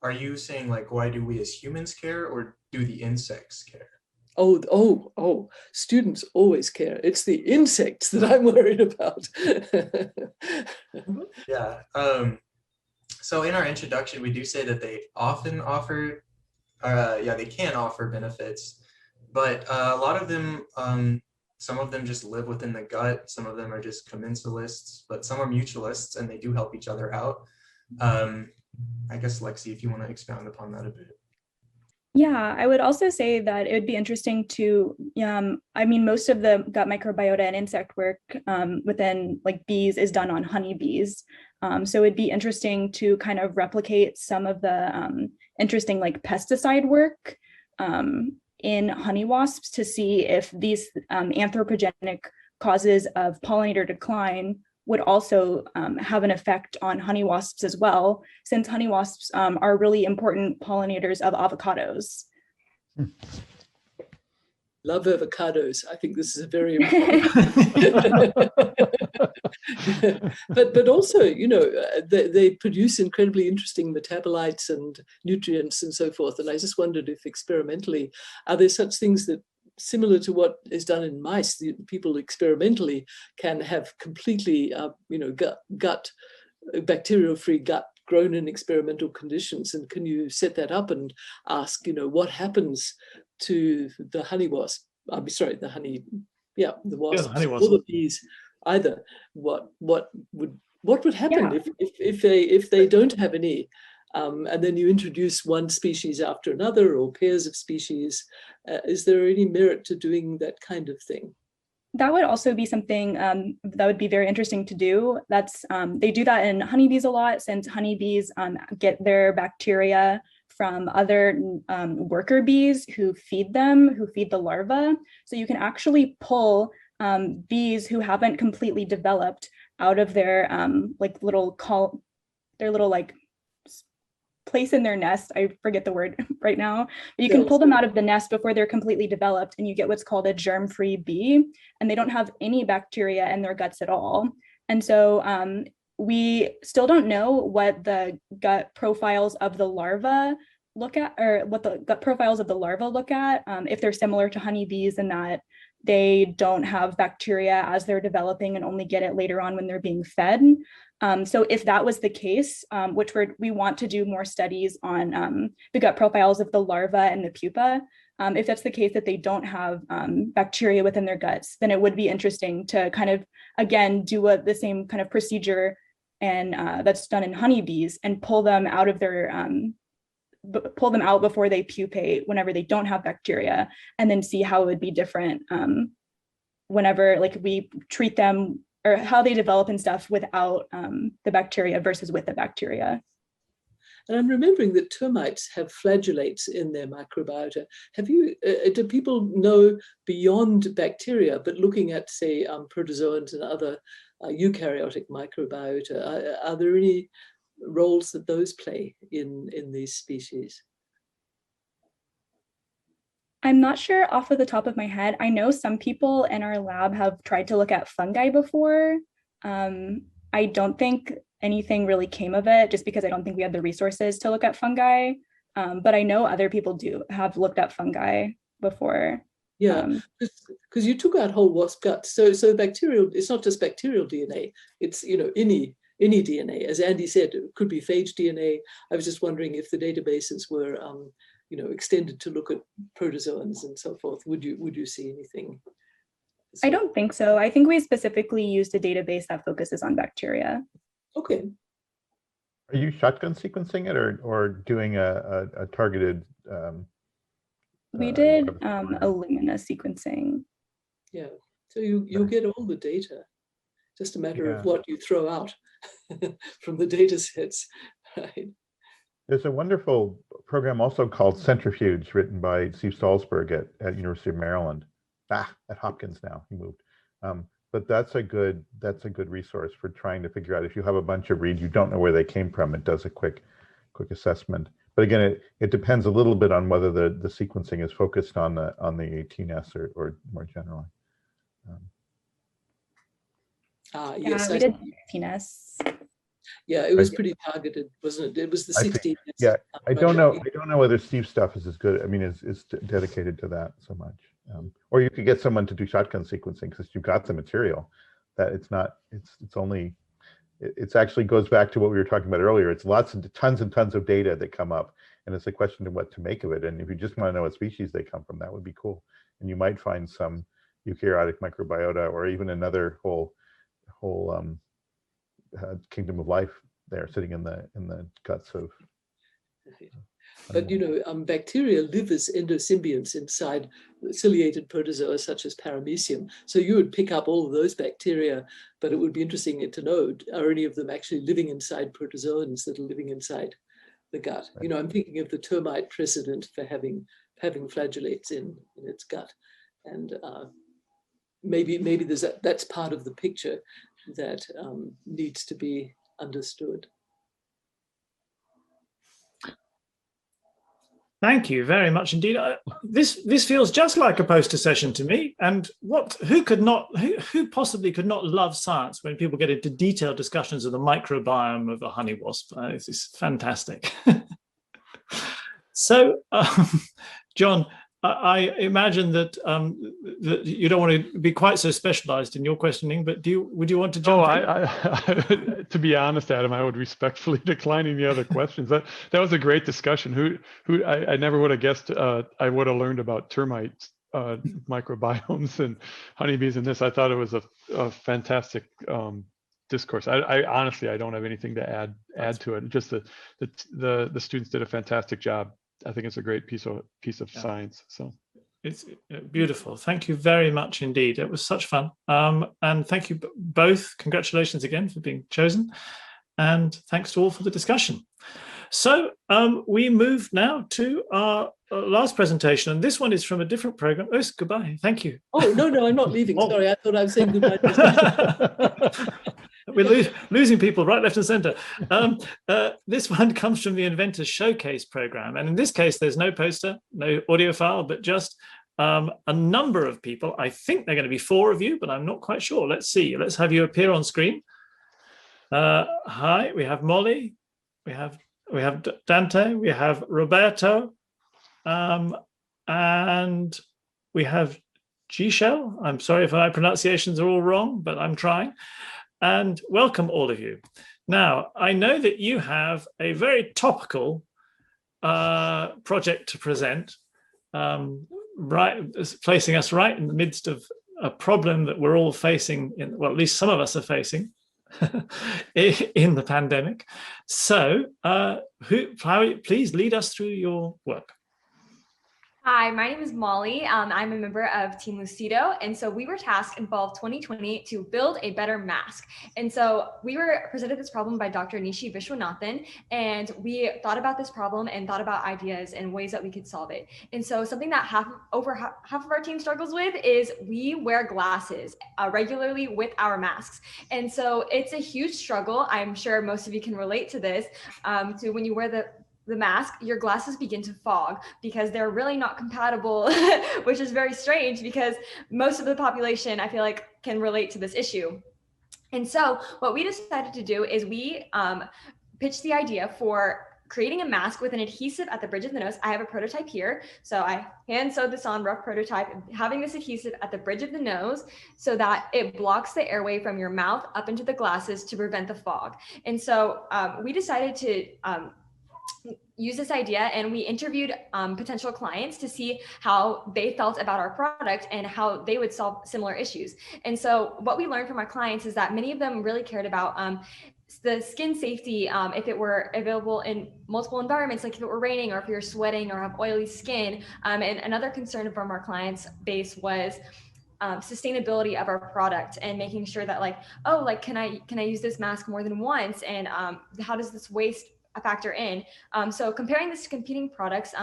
Are you saying, like, why do we as humans care, or do the insects care?
Oh, students always care. It's the insects that I'm worried about.
Yeah. So in our introduction, we do say that they often offer, they can offer benefits, but a lot of them, some of them just live within the gut. Some of them are just commensalists, but some are mutualists, and they do help each other out. I guess, Lexi, if you want to expound upon that a bit.
Yeah, I would also say that it would be interesting to, most of the gut microbiota and insect work within like bees is done on honeybees. So it'd be interesting to kind of replicate some of the interesting like pesticide work in honey wasps to see if these anthropogenic causes of pollinator decline would also have an effect on honey wasps as well, since honey wasps are really important pollinators of avocados.
Love avocados. I think this is a very important. but also, they produce incredibly interesting metabolites and nutrients and so forth. And I just wondered if experimentally, are there such things that, similar to what is done in mice, the people experimentally can have completely, gut bacterial-free gut grown in experimental conditions? And can you set that up and ask, what happens to the honey wasp? The wasp,
honey wasp,
or the bees, either. What would happen if they don't have any? And then you introduce one species after another, or pairs of species. Is there any merit to doing that kind of thing?
That would also be something that would be very interesting to do. That's they do that in honeybees a lot, since honeybees get their bacteria
from other worker bees who feed the larvae. So you can actually pull bees who haven't completely developed out of their little place in their nest. I forget the word right now, but you can pull them out of the nest before they're completely developed, and you get what's called a germ-free bee, and they don't have any bacteria in their guts at all. And so we still don't know what the gut profiles of the larva look at, or what the gut profiles of the larva look at, if they're similar to honeybees in that they don't have bacteria as they're developing and only get it later on when they're being fed. So if that was the case, which we want to do more studies on the gut profiles of the larva and the pupa, if that's the case that they don't have bacteria within their guts, then it would be interesting to kind of, again, do the same kind of procedure and that's done in honeybees and pull them out of their, pull them out before they pupate whenever they don't have bacteria, and then see how it would be different whenever we treat them, or how they develop and stuff without the bacteria versus with the bacteria.
And I'm remembering that termites have flagellates in their microbiota. Do people know beyond bacteria, but looking at, say, protozoans and other eukaryotic microbiota, are there any roles that those play in these species?
I'm not sure off of the top of my head. I know some people in our lab have tried to look at fungi before. I don't think anything really came of it, just because I don't think we had the resources to look at fungi. But I know other people have looked at fungi before.
Yeah, because you took out whole wasp guts. So bacterial, it's not just bacterial DNA, it's any DNA. As Andy said, it could be phage DNA. I was just wondering if the databases were extended to look at protozoans and so forth. Would you see anything?
I don't think so. I think we specifically used a database that focuses on bacteria.
Okay.
Are you shotgun sequencing it or doing a targeted?
We did Illumina sequencing.
Yeah, so you'll get all the data. Just a matter of what you throw out from the data sets, right?
There's a wonderful program also called Centrifuge, written by Steve Salzberg at University of Maryland. At Hopkins now, he moved. But that's a good resource for trying to figure out if you have a bunch of reads, you don't know where they came from. It does a quick assessment. But again, it depends a little bit on whether the sequencing is focused on the 18S or more generally.
Yes,
we did 18S.
Yeah, it was pretty targeted, wasn't it? It was the 16S.
Yeah, I don't know whether Steve's stuff is as good. I mean, is dedicated to that so much. Or you could get someone to do shotgun sequencing because you've got the material. That it actually goes back to what we were talking about earlier. It's tons and tons of data that come up, and it's a question of what to make of it. And if you just want to know what species they come from, that would be cool. And you might find some eukaryotic microbiota or even another whole kingdom of life there sitting in the guts of.
But bacteria live as endosymbionts inside ciliated protozoa such as paramecium. So you would pick up all of those bacteria, but it would be interesting to know, are any of them actually living inside protozoans that are living inside the gut? Right. I'm thinking of the termite precedent for having flagellates in its gut. And maybe that's part of the picture that needs to be understood.
Thank you very much indeed. This feels just like a poster session to me. And who possibly could not love science when people get into detailed discussions of the microbiome of a honey wasp? This is fantastic. So, John, I imagine that that you don't want to be quite so specialized in your questioning, but would you want to jump in?
To be honest, Adam, I would respectfully decline any other questions. That was a great discussion. I never would have guessed I would have learned about termites, microbiomes, and honeybees in this. I thought it was a fantastic discourse. I honestly, I don't have anything to add to it. Just the students did a fantastic job. I think it's a great piece of science. So
it's beautiful. Thank you very much indeed. It was such fun. And thank you both. Congratulations again for being chosen. And thanks to all for the discussion. So we move now to our last presentation, and this one is from a different program. Oh, goodbye. Thank you.
Oh, no, I'm not leaving.
Oh.
Sorry, I thought I was saying goodbye.
We're losing people right, left, and center. This one comes from the Inventors Showcase program. And in this case, there's no poster, no audio file, but just a number of people. I think they're going to be 4 of you, but I'm not quite sure. Let's see. Let's have you appear on screen. Hi, we have Molly. We have Dante. We have Roberto. And we have G-Shell. I'm sorry if my pronunciations are all wrong, but I'm trying. And welcome all of you. Now, I know that you have a very topical project to present, placing us right in the midst of a problem that we're all facing, well, at least some of us are facing in the pandemic. So please lead us through your work.
Hi, my name is Molly. I'm a member of Team Lucido. And so we were tasked in fall of 2020 to build a better mask. And so we were presented this problem by Dr. Nishi Vishwanathan. And we thought about this problem and thought about ideas and ways that we could solve it. And so something that over half of our team struggles with is we wear glasses regularly with our masks. And so it's a huge struggle. I'm sure most of you can relate to this, to when you wear the mask, your glasses begin to fog because they're really not compatible, which is very strange because most of the population, I feel like, can relate to this issue. And so what we decided to do is we pitched the idea for creating a mask with an adhesive at the bridge of the nose. I have a prototype here. So I hand sewed this on, rough prototype, having this adhesive at the bridge of the nose so that it blocks the airway from your mouth up into the glasses to prevent the fog. And so we decided to use this idea, and we interviewed potential clients to see how they felt about our product and how they would solve similar issues. And so what we learned from our clients is that many of them really cared about the skin safety, if it were available in multiple environments, like if it were raining or if you're sweating or have oily skin. And another concern from our clients base was sustainability of our product and making sure that can I use this mask more than once, and how does this waste factor in. So comparing this to competing products,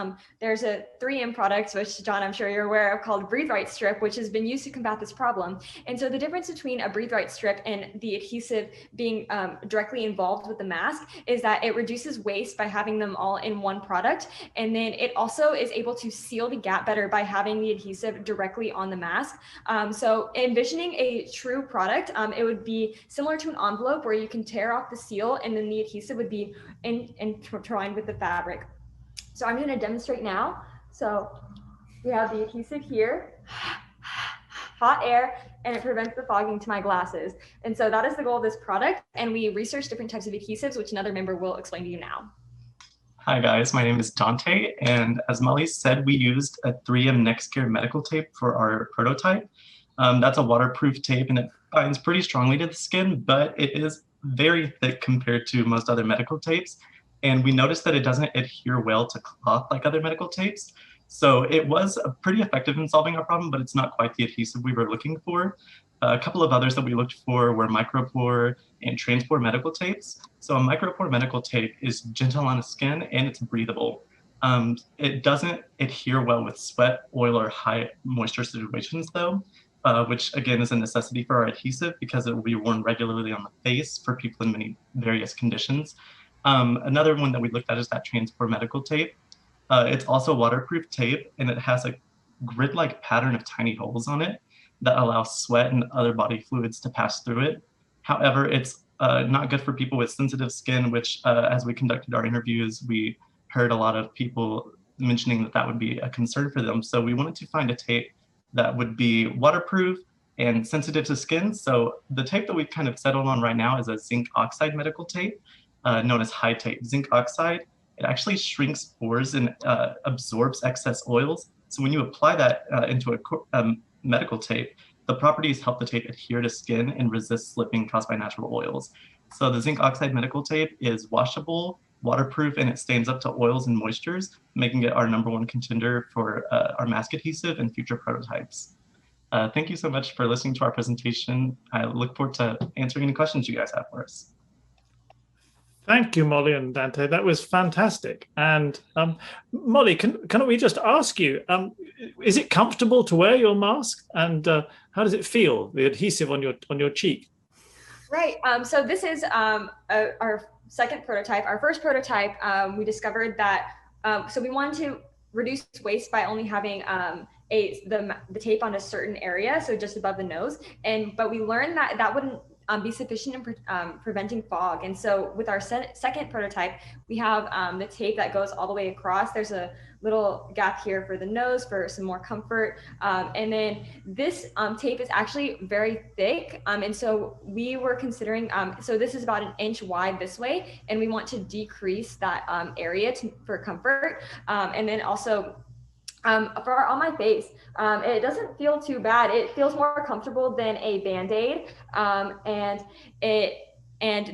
there's a 3M product, which John, I'm sure you're aware of, called Breathe Right Strip, which has been used to combat this problem. And so the difference between a Breathe Right Strip and the adhesive being directly involved with the mask is that it reduces waste by having them all in one product. And then it also is able to seal the gap better by having the adhesive directly on the mask. So envisioning a true product, it would be similar to an envelope where you can tear off the seal and then the adhesive would be intertwined with the fabric. So I'm going to demonstrate now. So we have the adhesive here, hot air, and it prevents the fogging to my glasses. And so that is the goal of this product. And we researched different types of adhesives, which another member will explain to you now.
Hi guys, my name is Dante. And as Molly said, we used a 3M NextCare medical tape for our prototype. That's a waterproof tape and it binds pretty strongly to the skin, but it is very thick compared to most other medical tapes. And we noticed that it doesn't adhere well to cloth like other medical tapes. So it was pretty effective in solving our problem, but it's not quite the adhesive we were looking for. A couple of others that we looked for were micropore and transpore medical tapes. So a micropore medical tape is gentle on the skin and it's breathable. It doesn't adhere well with sweat, oil, or high moisture situations though, which again is a necessity for our adhesive because it will be worn regularly on the face for people in many various conditions. Another one that we looked at is that transport medical tape. It's also waterproof tape and it has a grid-like pattern of tiny holes on it that allow sweat and other body fluids to pass through it. However, it's not good for people with sensitive skin, which as we conducted our interviews, we heard a lot of people mentioning that that would be a concern for them. So we wanted to find a tape that would be waterproof and sensitive to skin. So the tape that we've kind of settled on right now is a zinc oxide medical tape, known as high tape. Zinc oxide, it actually shrinks pores and absorbs excess oils. So when you apply that into a medical tape, the properties help the tape adhere to skin and resist slipping caused by natural oils. So the zinc oxide medical tape is washable, waterproof, and it stands up to oils and moistures, making it our #1 contender for our mask adhesive and future prototypes. Thank you so much for listening to our presentation. I look forward to answering any questions you guys have for us.
Thank you, Molly and Dante. That was fantastic. And Molly, can we just ask you, is it comfortable to wear your mask? And how does it feel, the adhesive on your cheek?
Right. So this is our second prototype. Our first prototype, we discovered that so we wanted to reduce waste by only having the tape on a certain area, so just above the nose. But we learned that that wouldn't be sufficient in preventing fog. And so with our second prototype, we have the tape that goes all the way across. There's a little gap here for the nose for some more comfort. And then this tape is actually very thick. And so we were considering, so this is about 1 inch wide this way, and we want to decrease that area for comfort. And then also, on my face, it doesn't feel too bad. It feels more comfortable than a Band-Aid. And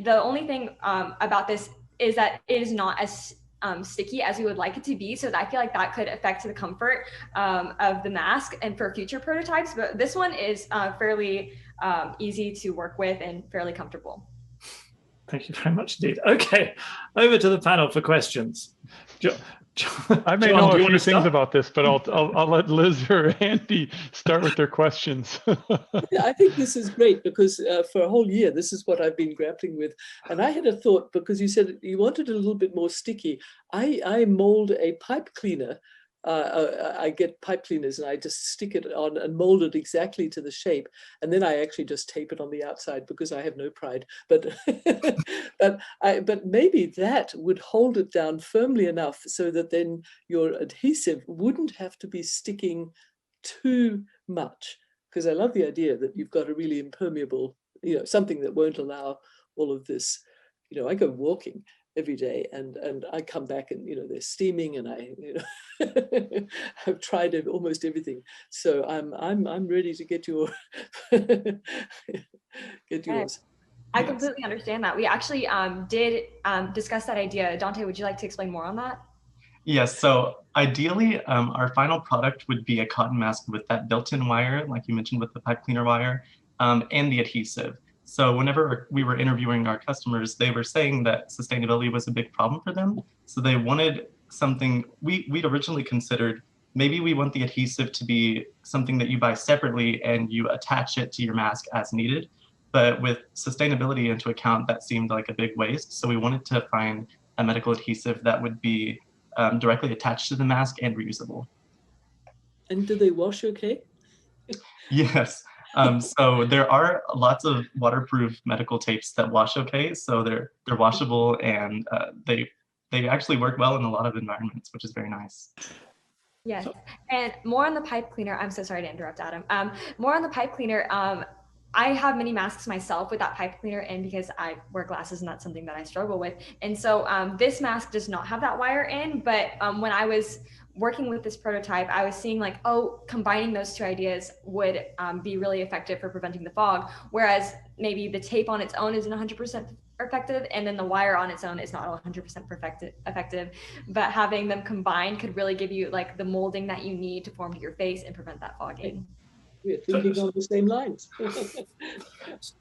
the only thing about this is that it is not as sticky as we would like it to be. So I feel like that could affect the comfort of the mask and for future prototypes. But this one is fairly easy to work with and fairly comfortable.
Thank you very much indeed. Okay, over to the panel for questions.
I may know a few things about this, but I'll let Liz or Andy start with their questions.
Yeah, I think this is great because for a whole year, this is what I've been grappling with. And I had a thought, because you said you wanted it a little bit more sticky. I mold a pipe cleaner. I get pipe cleaners and I just stick it on and mold it exactly to the shape. And then I actually just tape it on the outside because I have no pride. But but maybe that would hold it down firmly enough so that then your adhesive wouldn't have to be sticking too much. Because I love the idea that you've got a really impermeable, something that won't allow all of this. I go walking every day and I come back and they're steaming and I've tried almost everything, so I'm ready to get your get yours.
I completely understand that. We actually did discuss that idea. Dante, would you like to explain more on that?
Yes, so ideally our final product would be a cotton mask with that built-in wire, like you mentioned with the pipe cleaner wire, and the adhesive. So whenever we were interviewing our customers, they were saying that sustainability was a big problem for them. So they wanted something, we'd originally considered, maybe we want the adhesive to be something that you buy separately and you attach it to your mask as needed. But with sustainability into account, that seemed like a big waste. So we wanted to find a medical adhesive that would be directly attached to the mask and reusable.
And do they wash okay?
Yes. So there are lots of waterproof medical tapes that wash okay. So they're washable and they actually work well in a lot of environments, which is very nice.
Yes, and more on the pipe cleaner. I'm so sorry to interrupt, Adam. More on the pipe cleaner. I have many masks myself with that pipe cleaner in because I wear glasses and that's something that I struggle with. And so this mask does not have that wire in, but when I was working with this prototype, I was seeing like, oh, combining those two ideas would be really effective for preventing the fog. Whereas maybe the tape on its own isn't 100% effective, and then the wire on its own is not 100% effective. But having them combined could really give you like the molding that you need to form to your face and prevent that fogging.
We're thinking on the same lines.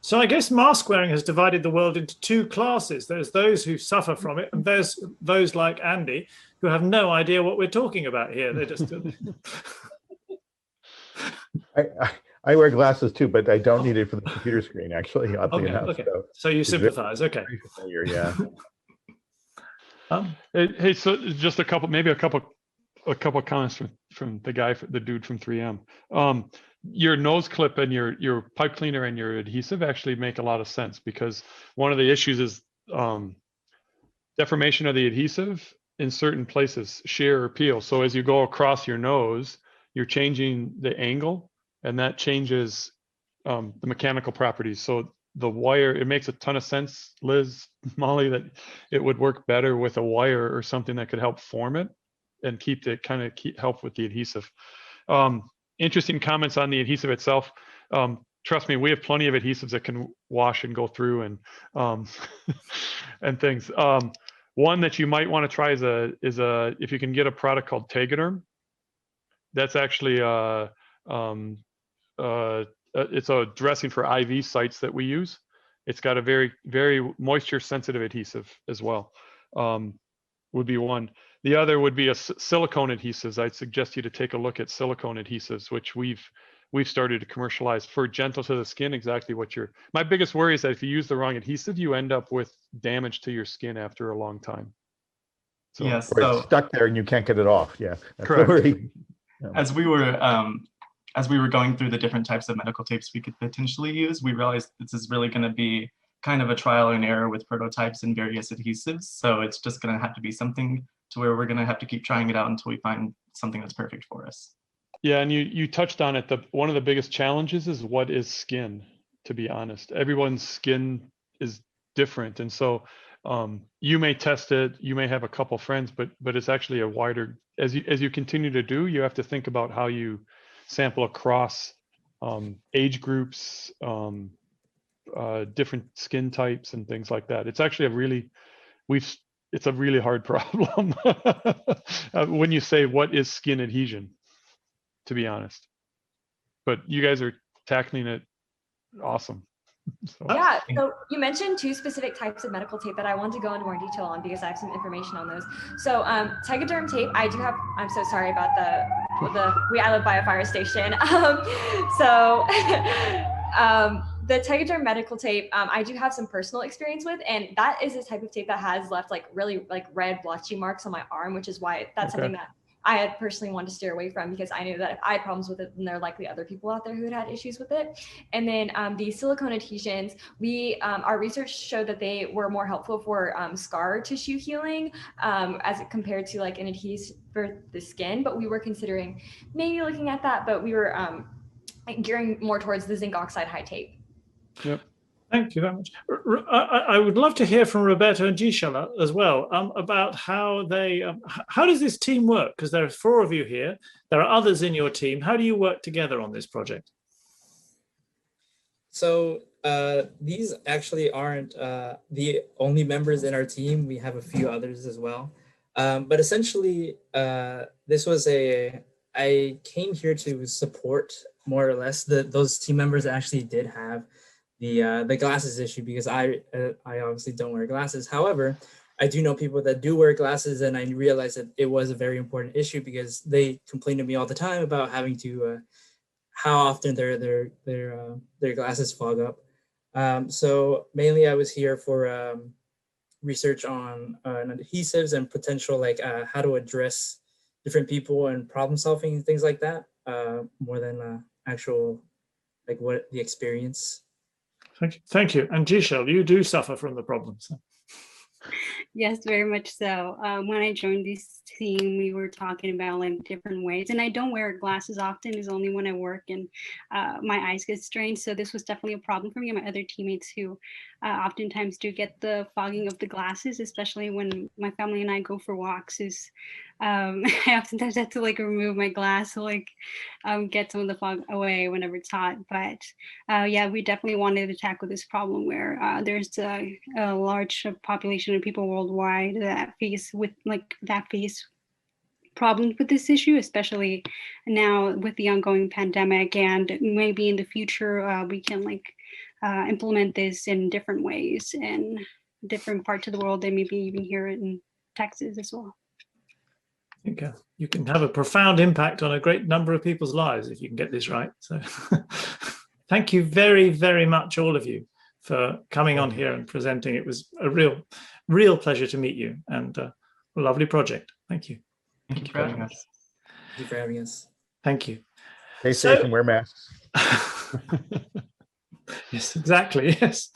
So I guess mask wearing has divided the world into two classes. There's those who suffer from it, and there's those like Andy who have no idea what we're talking about here. They're just.
I wear glasses too, but I don't need it for the computer screen. Actually, oddly enough.
Okay. So you sympathize. Okay.
Familiar, yeah.
Hey, so just a couple comments from the dude from 3M. Your nose clip and your pipe cleaner and your adhesive actually make a lot of sense, because one of the issues is deformation of the adhesive in certain places, shear or peel. So as you go across your nose, you're changing the angle, and that changes the mechanical properties. So the wire, it makes a ton of sense, Liz, Molly, that it would work better with a wire or something that could help form it and help with the adhesive. Interesting comments on the adhesive itself. Trust me, we have plenty of adhesives that can wash and go through and and things. One that you might want to try is if you can get a product called Tegaderm. That's actually it's a dressing for IV sites that we use, It's got a very, very moisture sensitive adhesive as well, would be one. The other would be a silicone adhesives. I'd suggest you to take a look at silicone adhesives, which we've started to commercialize for gentle to the skin. Exactly what my biggest worry is that if you use the wrong adhesive, you end up with damage to your skin after a long time. So,
yes,
or it's stuck there and you can't get it off. Yeah, that's
correct.
Yeah.
As we were going through the different types of medical tapes we could potentially use, we realized this is really going to be kind of a trial and error with prototypes and various adhesives. So it's just going to have to be something to where we're going to have to keep trying it out until we find something that's perfect for us.
Yeah, and you touched on it. One of the biggest challenges is what is skin, to be honest. Everyone's skin is different. And so you may test it, you may have a couple friends, but it's actually a wider, as you continue to do, you have to think about how you sample across age groups, different skin types and things like that. It's actually it's a really hard problem when you say what is skin adhesion, to be honest. But you guys are tackling it awesome. So.
Yeah, so you mentioned 2 specific types of medical tape that I want to go into more detail on because I have some information on those. So Tegaderm tape, I'm so sorry about I live by a fire station. The Tegaderm medical tape, I do have some personal experience with, and that is a type of tape that has left like really like red blotchy marks on my arm, which is why that's something that I had personally wanted to steer away from, because I knew that if I had problems with it, then there are likely other people out there who had issues with it. And then the silicone adhesions, our research showed that they were more helpful for scar tissue healing as compared to like an adhesive for the skin. But we were considering maybe looking at that, but we were gearing more towards the zinc oxide high tape.
Yep. Thank you very much. I would love to hear from Roberto and Gisela as well about how does this team work? Because there are 4 of you here. There are others in your team. How do you work together on this project?
So these actually aren't the only members in our team. We have a few others as well. But essentially, this was I came here to support more or less those team members that actually did have the glasses issue, because I obviously don't wear glasses. However, I do know people that do wear glasses, and I realized that it was a very important issue because they complain to me all the time about having to how often their glasses fog up. So mainly I was here for research on adhesives and potential like how to address different people and problem solving and things like that, more than actual like what the experience.
Thank you. And Giselle, you do suffer from the problems.
Yes, very much so. When I joined this team, we were talking about like different ways, and I don't wear glasses often. It's only when I work and my eyes get strained. So this was definitely a problem for me and my other teammates who oftentimes do get the fogging of the glasses, especially when my family and I go for walks. I oftentimes have to like remove my glass to like get some of the fog away whenever it's hot. But yeah, we definitely wanted to tackle this problem where there's a large population of people worldwide that face problems with this issue, especially now with the ongoing pandemic. And maybe in the future we can like implement this in different ways in different parts of the world, and maybe even here in Texas as well.
I think you can have a profound impact on a great number of people's lives if you can get this right. So thank you very, very much, all of you, for coming on here and presenting. It was a real pleasure to meet you, and a lovely project. Thank you.
Thank you for having us.
Thank you for having us.
Thank you.
Stay safe and wear masks.
Yes, exactly. Yes.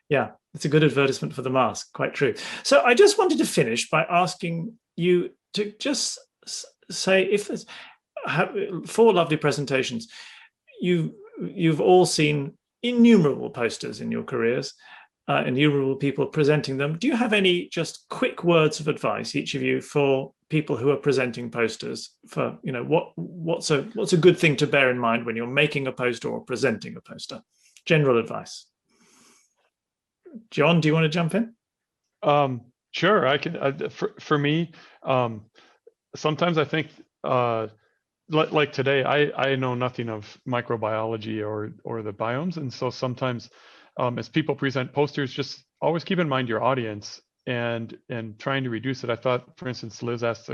Yeah, it's a good advertisement for the mask. Quite true. So I just wanted to finish by asking you to just say, if there's 4 lovely presentations, you've all seen innumerable posters in your careers, innumerable people presenting them. Do you have any just quick words of advice, each of you, for people who are presenting posters? For what's a good thing to bear in mind when you're making a poster or presenting a poster? General advice. John, do you want to jump in?
Sure, I can. For me, sometimes I think, like today, I know nothing of microbiology or the biomes, and so sometimes as people present posters, just always keep in mind your audience and trying to reduce it. I thought, for instance, Liz asked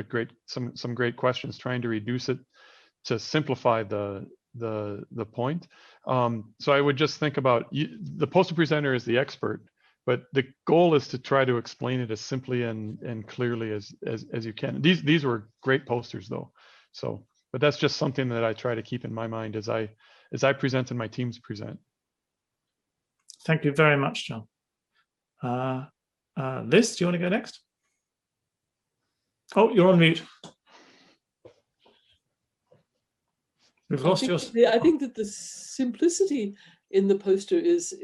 some great questions, trying to reduce it to simplify the point. So I would just think about the poster presenter is the expert, but the goal is to try to explain it as simply and clearly as you can. These were great posters though. So, but that's just something that I try to keep in my mind as I present and my teams present.
Thank you very much, John. Liz, do you want to go next? Oh, you're on mute. We've lost your...
I think that the simplicity in the poster is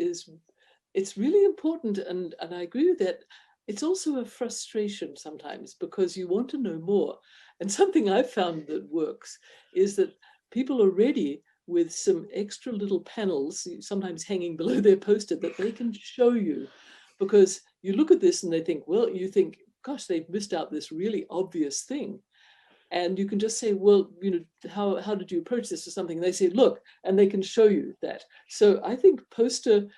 it's really important, and I agree with that. It's also a frustration sometimes because you want to know more. And something I've found that works is that people are ready with some extra little panels, sometimes hanging below their poster, that they can show you. Because you look at this and they think, well, you think, gosh, they've missed out this really obvious thing. And you can just say, well, you know, how did you approach this or something? And they say, look, and they can show you that. So I think poster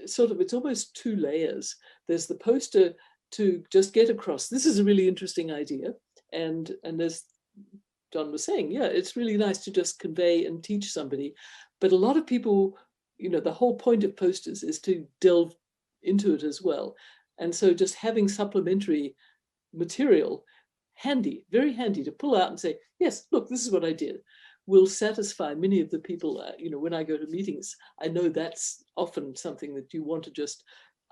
sort of, it's almost two layers. There's the poster to just get across, this is a really interesting idea. And as John was saying, yeah, it's really nice to just convey and teach somebody. But a lot of people, you know, the whole point of posters is to delve into it as well. And so just having supplementary material handy, very handy to pull out and say, yes, look, this is what I did, will satisfy many of the people. You know, when I go to meetings, I know that's often something that you want to just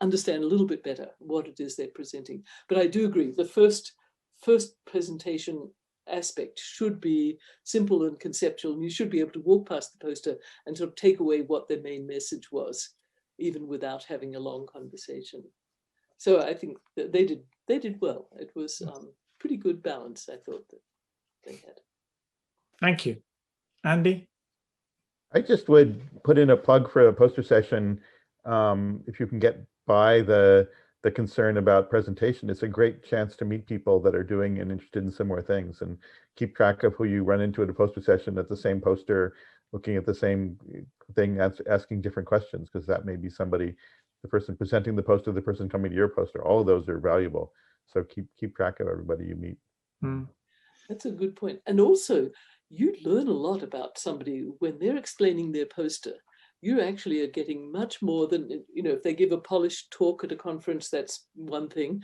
understand a little bit better what it is they're presenting. But I do agree, the first presentation aspect should be simple and conceptual, and you should be able to walk past the poster and sort of take away what their main message was, even without having a long conversation. So I think that they did well. It was pretty good balance, I thought, that they had.
Thank you. Andy?
I just would put in a plug for a poster session. If you can get by the concern about presentation, it's a great chance to meet people that are doing and interested in similar things, and keep track of who you run into at a poster session at the same poster, looking at the same thing, asking different questions, because that may be somebody, the person presenting the poster, the person coming to your poster. All of those are valuable. So keep track of everybody you meet.
That's a good point. And also, you learn a lot about somebody when they're explaining their poster. You actually are getting much more than, you know, if they give a polished talk at a conference, that's one thing.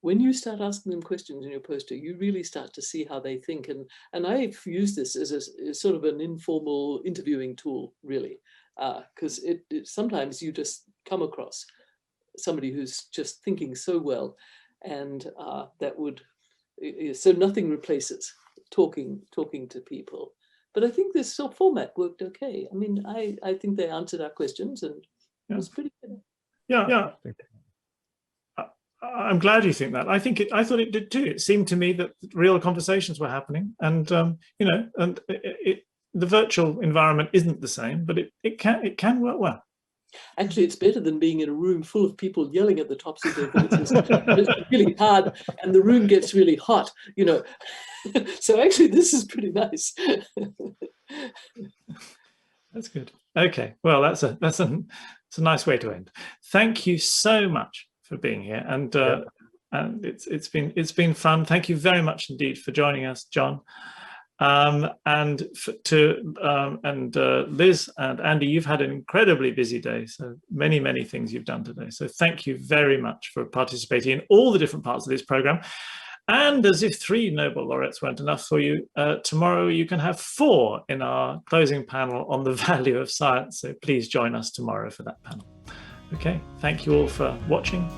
When you start asking them questions in your poster, you really start to see how they think. And I've used this as a sort of an informal interviewing tool, really, because it sometimes you just come across somebody who's just thinking so well, and that would, so nothing replaces talking to people. But I think this format worked okay. I mean, I think they answered our questions, and it was pretty good.
Yeah. I'm glad you think that. I thought it did too. It seemed to me that real conversations were happening, and you know, and the virtual environment isn't the same, but it can work well.
Actually, it's better than being in a room full of people yelling at the tops of their voices. It's really hard, and the room gets really hot, you know. So actually, this is pretty nice.
That's good. Okay, well, that's a nice way to end. Thank you so much for being here, and it's been fun. Thank you very much indeed for joining us, John. And Liz and Andy, you've had an incredibly busy day, so many things you've done today. So thank you very much for participating in all the different parts of this program. And as if 3 Nobel laureates weren't enough for you, tomorrow you can have 4 in our closing panel on the value of science. So please join us tomorrow for that panel. Okay, thank you all for watching.